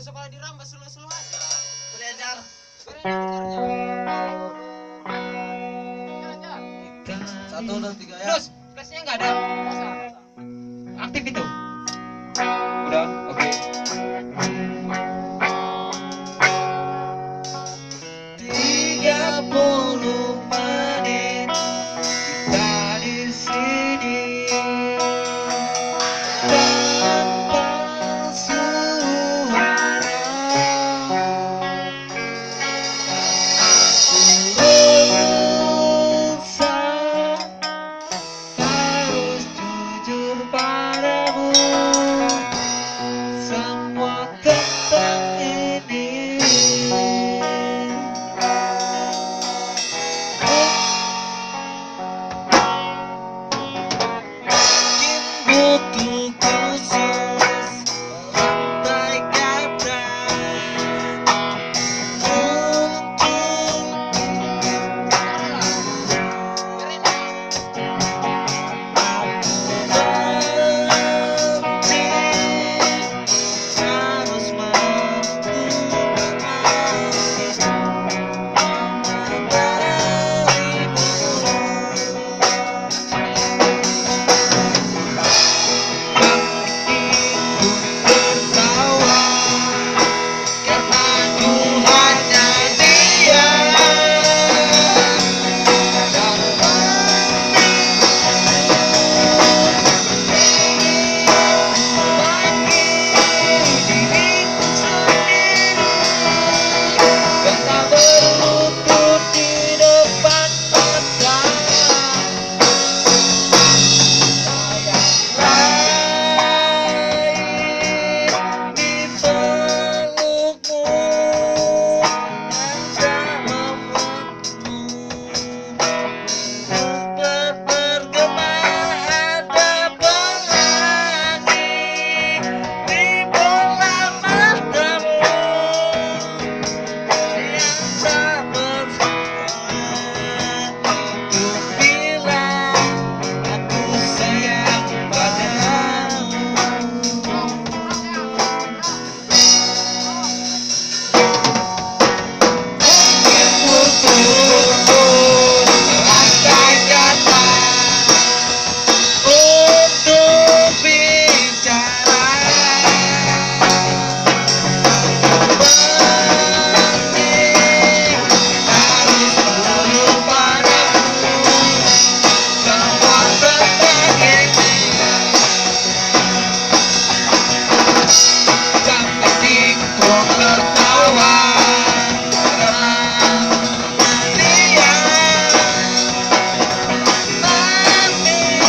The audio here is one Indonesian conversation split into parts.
sekolah dirampas slow-slow aja. Beredar. Satu, dua, tiga ya. Terus, flashnya nggak ada. Aktif itu. Udah, oke. 30 menit kita di sini tanpa suara. Harus jujur padamu semua tentang ini. Butuh khusus melantai kata harus berlutut di depan mata. Sayang lain di pelukmu dan memelukmu sempat bergema ada pelangi di bola matamu yang tak bersemangat untuk bilang aku sayang padamu. Lantai kata untuk bicara. Harus jujur padamu semua tentang ini. Tak penting untuk tertawa karena dia ingin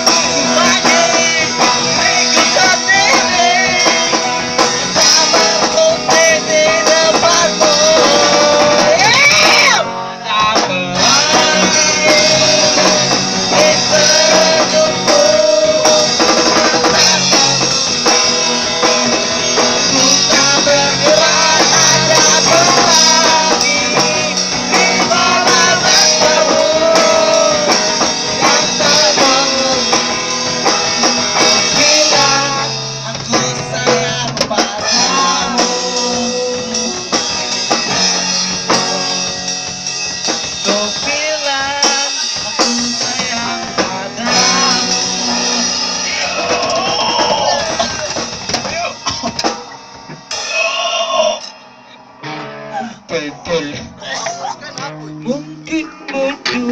semuanya ikut sendiri. Tak berhenti di depanmu. Tak berhenti di senyummu. Ku tak bergerak ada pelangi di bola matamu yang tak bilang aku sayang padamu. Untuk bilang aku sayang padamu. Betul. Mungkin bodoh.